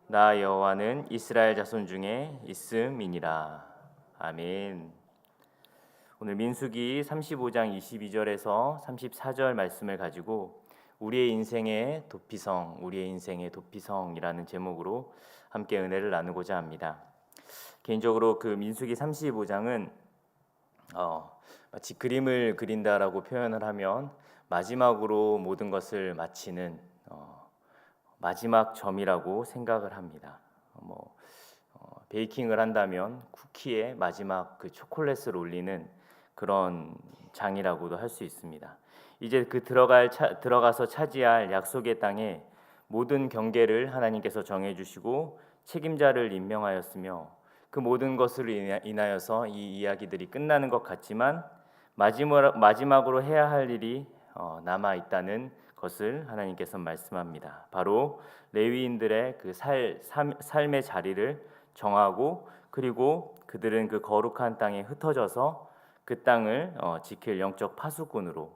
나 여호와는 이스라엘 자손 중에 있음이니라. 아멘. 오늘 민수기 35장 22절에서 34절 말씀을 가지고 우리의 인생의 도피성이라는 제목으로 함께 은혜를 나누고자 합니다. 개인적으로 그 민수기 35장은 마치 그림을 그린다라고 표현을 하면 마지막으로 모든 것을 마치는 마지막 점이라고 생각을 합니다. 베이킹을 한다면 쿠키에 마지막 그 초콜릿을 올리는 그런 장이라고도 할 수 있습니다. 이제 그 들어가서 차지할 약속의 땅에 모든 경계를 하나님께서 정해주시고 책임자를 임명하였으며 그 모든 것으로 인하여서 이 이야기들이 끝나는 것 같지만 마지막으로 해야 할 일이 남아 있다는 것을 하나님께서 말씀합니다. 바로 레위인들의 그 삶의 자리를 정하고 그리고 그들은 그 거룩한 땅에 흩어져서 그 땅을 지킬 영적 파수꾼으로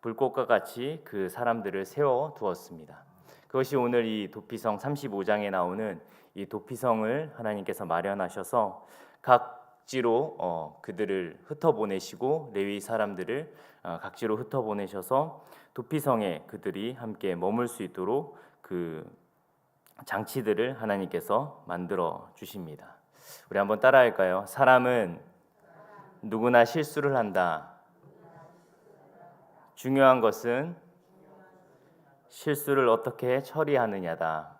불꽃과 같이 그 사람들을 세워 두었습니다. 그것이 오늘 이 도피성 35장에 나오는 이 도피성을 하나님께서 마련하셔서 각지로 그들을 흩어보내시고 레위 사람들을 각지로 흩어보내셔서 도피성에 그들이 함께 머물 수 있도록 그 장치들을 하나님께서 만들어 주십니다. 우리 한번 따라할까요? 사람은 누구나 실수를 한다. 중요한 것은 실수를 어떻게 처리하느냐다.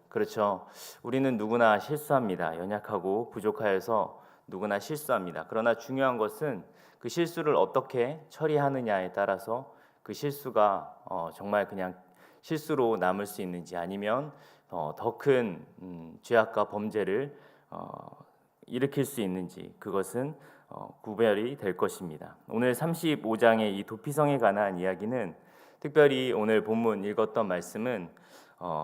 그렇죠. 우리는 누구나 실수합니다. 연약하고 부족하여서 누구나 실수합니다. 그러나 중요한 것은 그 실수를 어떻게 처리하느냐에 따라서 그 실수가 정말 그냥 실수로 남을 수 있는지 아니면 더 큰 죄악과 범죄를 일으킬 수 있는지 그것은 구별이 될 것입니다. 오늘 35장의 이 도피성에 관한 이야기는 특별히 오늘 본문 읽었던 말씀은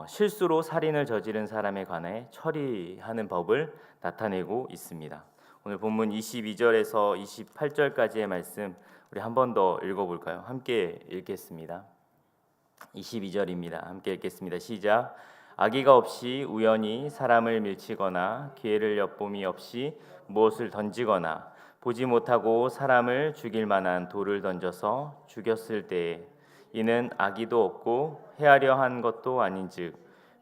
실수로 살인을 저지른 사람에 관해 처리하는 법을 나타내고 있습니다. 오늘 본문 22절에서 28절까지의 말씀 우리 한 번 더 읽어볼까요? 함께 읽겠습니다. 22절입니다. 함께 읽겠습니다. 시작. 악의가 없이 우연히 사람을 밀치거나 기회를 엿봄이 없이 무엇을 던지거나 보지 못하고 사람을 죽일 만한 돌을 던져서 죽였을 때에 이는 악의도 없고 해하려 한 것도 아닌즉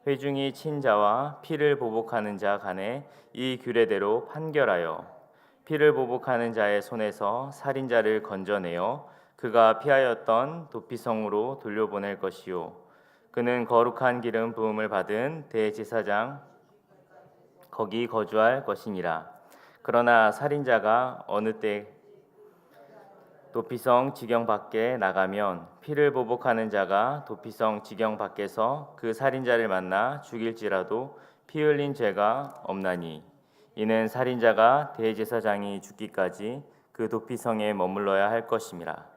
회중이 친 자와 피를 보복하는 자 간에 이 규례대로 판결하여 피를 보복하는 자의 손에서 살인자를 건져내어 그가 피하였던 도피성으로 돌려보낼 것이요 그는 거룩한 기름 부음을 받은 대제사장 거기 거주할 것이니라. 그러나 살인자가 어느 때 도피성 지경 밖에 나가면 피를 보복하는 자가 도피성 지경 밖에서 그 살인자를 만나 죽일지라도 피 흘린 죄가 없나니 이는 살인자가 대제사장이 죽기까지 그 도피성에 머물러야 할 것임이라.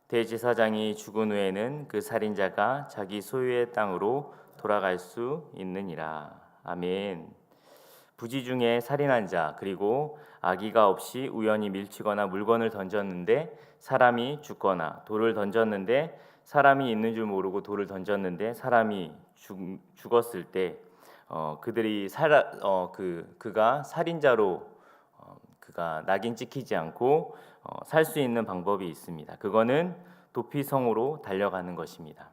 대제사장이 죽은 후에는 그 살인자가 자기 소유의 땅으로 돌아갈 수 있느니라. 아멘. 부지 중에 살인한 자 그리고 악의가 없이 우연히 밀치거나 물건을 던졌는데 사람이 죽거나 돌을 던졌는데 사람이 있는 줄 모르고 돌을 던졌는데 사람이 죽었을 때 그들이 그가 살인자로 그가 낙인 찍히지 않고 살 수 있는 방법이 있습니다. 그거는 도피성으로 달려가는 것입니다.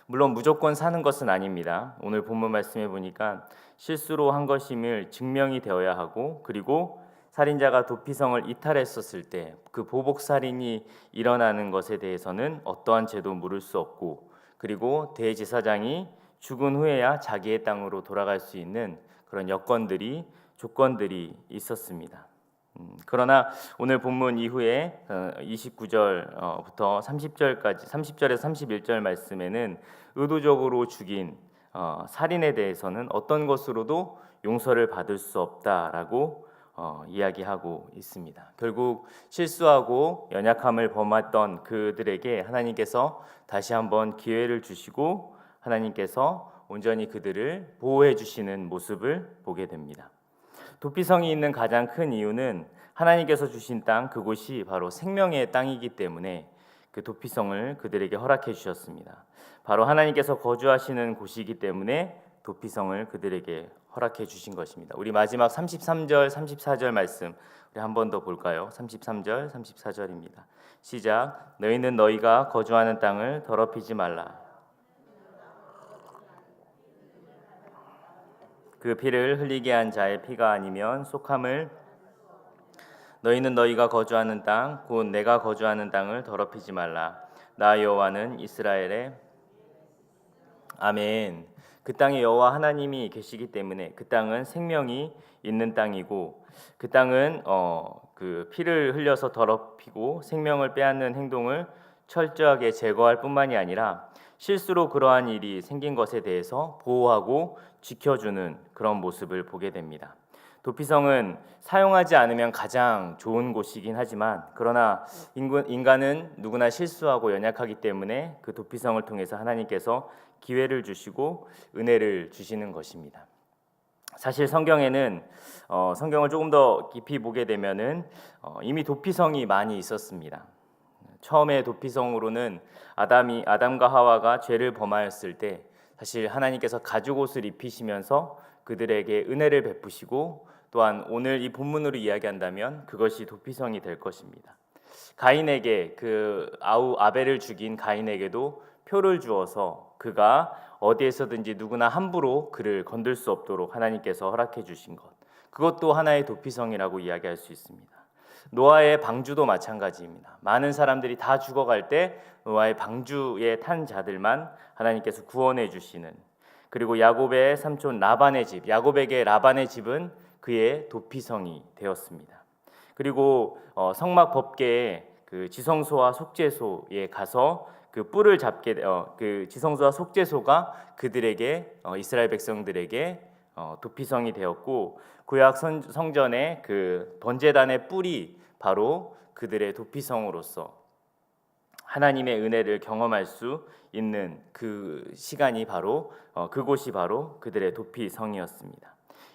물론 무조건 사는 것은 아닙니다. 오늘 본문 말씀해 보니까 실수로 한 것임을 증명이 되어야 하고 그리고 살인자가 도피성을 이탈했었을 때 그 보복 살인이 일어나는 것에 대해서는 어떠한 죄도 물을 수 없고 그리고 대제사장이 죽은 후에야 자기의 땅으로 돌아갈 수 있는 그런 조건들이 있었습니다. 그러나 오늘 본문 이후에 29절부터 30절까지 30절에서 31절 말씀에는 의도적으로 죽인 살인에 대해서는 어떤 것으로도 용서를 받을 수 없다라고 이야기하고 있습니다. 결국 실수하고 연약함을 범했던 그들에게 하나님께서 다시 한번 기회를 주시고 하나님께서 온전히 그들을 보호해 주시는 모습을 보게 됩니다. 도피성이 있는 가장 큰 이유는 하나님께서 주신 땅 그곳이 바로 생명의 땅이기 때문에 그 도피성을 그들에게 허락해 주셨습니다. 바로 하나님께서 거주하시는 곳이기 때문에 도피성을 그들에게 허락해 주신 것입니다. 우리 마지막 33절, 34절 말씀 우리 한 번 더 볼까요? 33절, 34절입니다. 시작. 너희는 너희가 거주하는 땅을 더럽히지 말라. 그 피를 흘리게 한 자의 피가 아니면 속함을 너희는 너희가 거주하는 땅 곧 내가 거주하는 땅을 더럽히지 말라. 나 여호와는 이스라엘의 아멘. 그 땅에 여호와 하나님이 계시기 때문에 그 땅은 생명이 있는 땅이고 그 땅은 그 피를 흘려서 더럽히고 생명을 빼앗는 행동을 철저하게 제거할 뿐만이 아니라 실수로 그러한 일이 생긴 것에 대해서 보호하고 지켜주는 그런 모습을 보게 됩니다. 도피성은 사용하지 않으면 가장 좋은 곳이긴 하지만 그러나 인간은 누구나 실수하고 연약하기 때문에 그 도피성을 통해서 하나님께서 기회를 주시고 은혜를 주시는 것입니다. 사실 성경에는 성경을 조금 더 깊이 보게 되면은 이미 도피성이 많이 있었습니다. 처음에 도피성으로는 아담과 하와가 죄를 범하였을 때 사실 하나님께서 가죽옷을 입히시면서 그들에게 은혜를 베푸시고 또한 오늘 이 본문으로 이야기한다면 그것이 도피성이 될 것입니다. 가인에게 아벨을 죽인 가인에게도 표를 주어서 그가 어디에서든지 누구나 함부로 그를 건들 수 없도록 하나님께서 허락해 주신 것, 그것도 하나의 도피성이라고 이야기할 수 있습니다. 노아의 방주도 마찬가지입니다. 많은 사람들이 다 죽어갈 때 노아의 방주에 탄 자들만 하나님께서 구원해 주시는, 그리고 야곱의 삼촌 라반의 집, 야곱에게 라반의 집은 그의 도피성이 되었습니다. 그리고 성막 법궤에 그 지성소와 속죄소에 가서 그 뿔을 잡게 그 지성소와 속죄소가 그들에게 이스라엘 백성들에게 도피성이 되었고 구약 성전의 그 번제단의 뿔이 바로 그들의 도피성으로서 하나님의 은혜를 경험할 수 있는 그 시간이 바로 그곳이 바로 그들의 도피성이었습니다.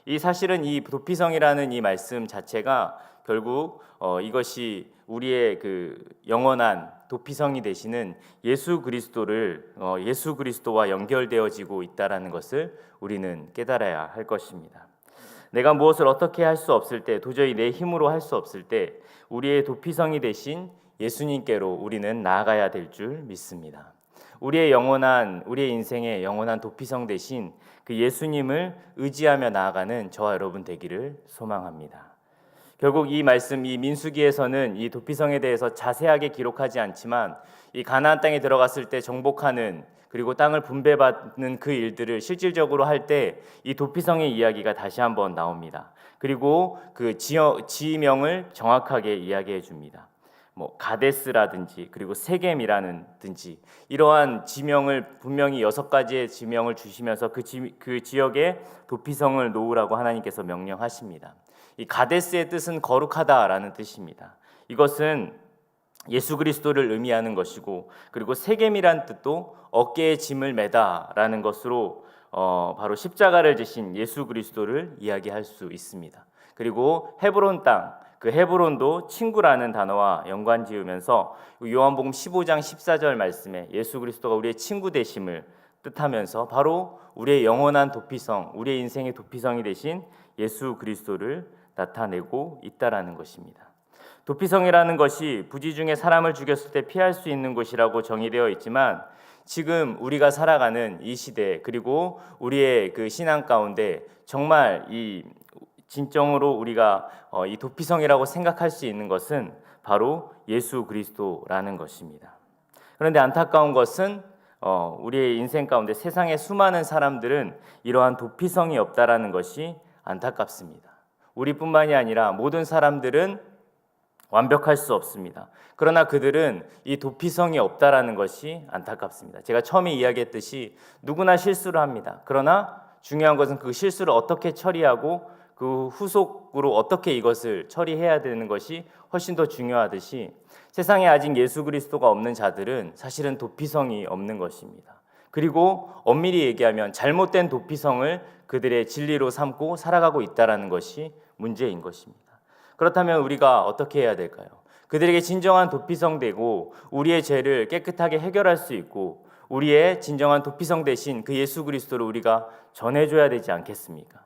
이 사실은 이 도피성이라는 이 말씀 자체가 결국 이것이 우리의 그 영원한 도피성이 되시는 예수 그리스도와 연결되어지고 있다라는 것을 우리는 깨달아야 할 것입니다. 내가 무엇을 어떻게 할 수 없을 때, 도저히 내 힘으로 할 수 없을 때 우리의 도피성이 되신 예수님께로 우리는 나아가야 될 줄 믿습니다. 우리의 인생의 영원한 도피성 되신 그 예수님을 의지하며 나아가는 저와 여러분 되기를 소망합니다. 결국 이 말씀, 이 민수기에서는 이 도피성에 대해서 자세하게 기록하지 않지만 이 가나안 땅에 들어갔을 때 정복하는, 그리고 땅을 분배받는 그 일들을 실질적으로 할 때 이 도피성의 이야기가 다시 한번 나옵니다. 그리고 그 지명을 정확하게 이야기해 줍니다. 가데스라든지 그리고 세겜이라든지 이러한 지명을 분명히 6가지의 지명을 주시면서 그 지역에 도피성을 놓으라고 하나님께서 명령하십니다. 이 가데스의 뜻은 거룩하다라는 뜻입니다. 이것은 예수 그리스도를 의미하는 것이고, 그리고 세겜이란 뜻도 어깨에 짐을 매다라는 것으로 바로 십자가를 지신 예수 그리스도를 이야기할 수 있습니다. 그리고 헤브론 땅, 그 헤브론도 친구라는 단어와 연관 지으면서 요한복음 15장 14절 말씀에 예수 그리스도가 우리의 친구 되심을 뜻하면서 바로 우리의 영원한 도피성, 우리의 인생의 도피성이 되신 예수 그리스도를 나타내고 있다라는 것입니다. 도피성이라는 것이 부지 중에 사람을 죽였을 때 피할 수 있는 곳이라고 정의되어 있지만 지금 우리가 살아가는 이 시대, 그리고 우리의 그 신앙 가운데 정말 이 진정으로 우리가 이 도피성이라고 생각할 수 있는 것은 바로 예수 그리스도라는 것입니다. 그런데 안타까운 것은 우리의 인생 가운데 세상의 수많은 사람들은 이러한 도피성이 없다라는 것이 안타깝습니다. 우리뿐만이 아니라 모든 사람들은 완벽할 수 없습니다. 그러나 그들은 이 도피성이 없다라는 것이 안타깝습니다. 제가 처음에 이야기했듯이 누구나 실수를 합니다. 그러나 중요한 것은 그 실수를 어떻게 처리하고 그 후속으로 어떻게 이것을 처리해야 되는 것이 훨씬 더 중요하듯이 세상에 아직 예수 그리스도가 없는 자들은 사실은 도피성이 없는 것입니다. 그리고 엄밀히 얘기하면 잘못된 도피성을 그들의 진리로 삼고 살아가고 있다는 것이 문제인 것입니다. 그렇다면 우리가 어떻게 해야 될까요? 그들에게 진정한 도피성 되고 우리의 죄를 깨끗하게 해결할 수 있고 우리의 진정한 도피성 되신 그 예수 그리스도를 우리가 전해줘야 되지 않겠습니까?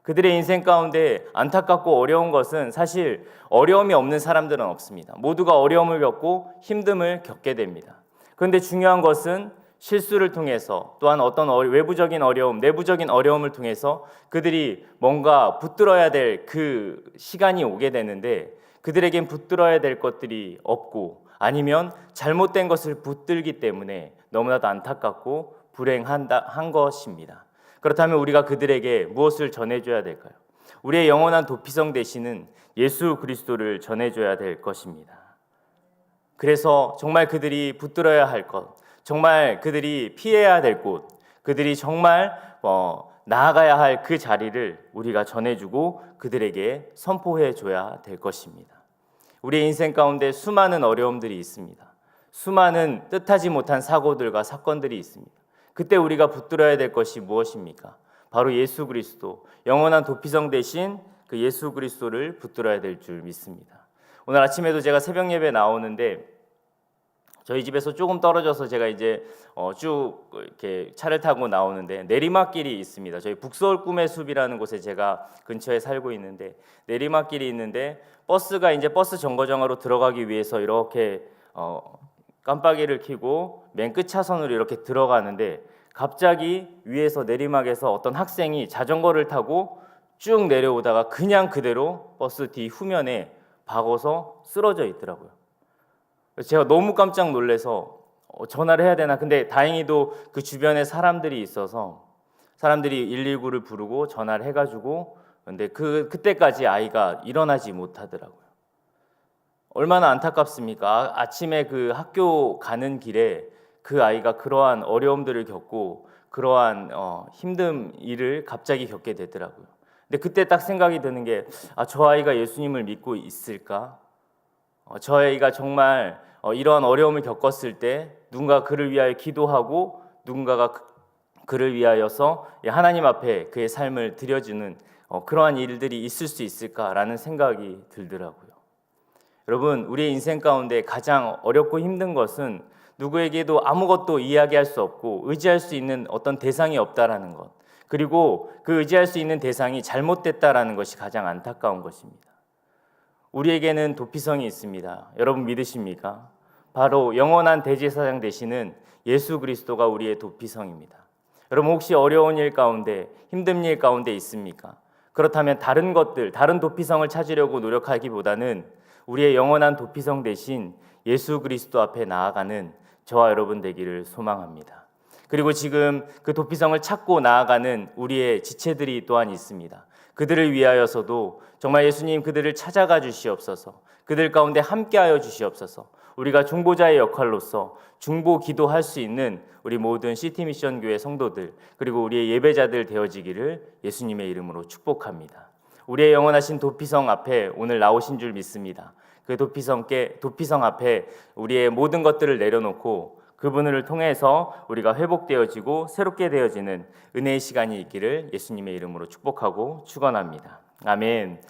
그들의 인생 가운데 안타깝고 어려운 것은 사실 어려움이 없는 사람들은 없습니다. 모두가 어려움을 겪고 힘듦을 겪게 됩니다. 그런데 중요한 것은 실수를 통해서 또한 어떤 외부적인 어려움, 내부적인 어려움을 통해서 그들이 뭔가 붙들어야 될 그 시간이 오게 되는데 그들에겐 붙들어야 될 것들이 없고 아니면 잘못된 것을 붙들기 때문에 너무나도 안타깝고 불행한 것입니다. 그렇다면 우리가 그들에게 무엇을 전해줘야 될까요? 우리의 영원한 도피성 되시는 예수 그리스도를 전해줘야 될 것입니다. 그래서 정말 그들이 붙들어야 할 것, 정말 그들이 피해야 될 곳, 그들이 정말 나아가야 할 그 자리를 우리가 전해주고 그들에게 선포해줘야 될 것입니다. 우리의 인생 가운데 수많은 어려움들이 있습니다. 수많은 뜻하지 못한 사고들과 사건들이 있습니다. 그때 우리가 붙들어야 될 것이 무엇입니까? 바로 예수 그리스도, 영원한 도피성 되신 그 예수 그리스도를 붙들어야 될 줄 믿습니다. 오늘 아침에도 제가 새벽 예배 나오는데 저희 집에서 조금 떨어져서 제가 이제 쭉 이렇게 차를 타고 나오는데 내리막길이 있습니다. 저희 북서울 꿈의 숲이라는 곳에 제가 근처에 살고 있는데 내리막길이 있는데 버스가 이제 버스 정거장으로 들어가기 위해서 이렇게 깜빡이를 켜고 맨 끝 차선으로 이렇게 들어가는데 갑자기 위에서 내리막에서 어떤 학생이 자전거를 타고 쭉 내려오다가 그냥 그대로 버스 뒤 후면에 박어서 쓰러져 있더라고요. 제가 너무 깜짝 놀라서 전화를 해야 되나? 근데 다행히도 그 주변에 사람들이 있어서 사람들이 119를 부르고 전화를 해가지고 근데 그때까지 아이가 일어나지 못하더라고요. 얼마나 안타깝습니까? 아침에 그 학교 가는 길에 그 아이가 그러한 어려움들을 겪고 그러한 힘든 일을 갑자기 겪게 되더라고요. 근데 그때 딱 생각이 드는 게 저 아이가 예수님을 믿고 있을까? 저 아이가 정말 이러한 어려움을 겪었을 때 누군가 그를 위하여 기도하고 누군가가 그를 위하여서 하나님 앞에 그의 삶을 드려주는 그러한 일들이 있을 수 있을까라는 생각이 들더라고요. 여러분, 우리의 인생 가운데 가장 어렵고 힘든 것은 누구에게도 아무것도 이야기할 수 없고 의지할 수 있는 어떤 대상이 없다라는 것, 그리고 그 의지할 수 있는 대상이 잘못됐다라는 것이 가장 안타까운 것입니다. 우리에게는 도피성이 있습니다. 여러분 믿으십니까? 바로 영원한 대제사장 되시는 예수 그리스도가 우리의 도피성입니다. 여러분 혹시 어려운 일 가운데 힘든 일 가운데 있습니까? 그렇다면 다른 것들, 다른 도피성을 찾으려고 노력하기보다는 우리의 영원한 도피성 되신 예수 그리스도 앞에 나아가는 저와 여러분 되기를 소망합니다. 그리고 지금 그 도피성을 찾고 나아가는 우리의 지체들이 또한 있습니다. 그들을 위하여서도 정말 예수님 그들을 찾아가 주시옵소서. 그들 가운데 함께하여 주시옵소서. 우리가 중보자의 역할로서 중보 기도할 수 있는 우리 모든 시티미션 교회 성도들 그리고 우리의 예배자들 되어지기를 예수님의 이름으로 축복합니다. 우리의 영원하신 도피성 앞에 오늘 나오신 줄 믿습니다. 그 도피성 앞에 우리의 모든 것들을 내려놓고 그분을 통해서 우리가 회복되어지고 새롭게 되어지는 은혜의 시간이 있기를 예수님의 이름으로 축복하고 축원합니다. 아멘.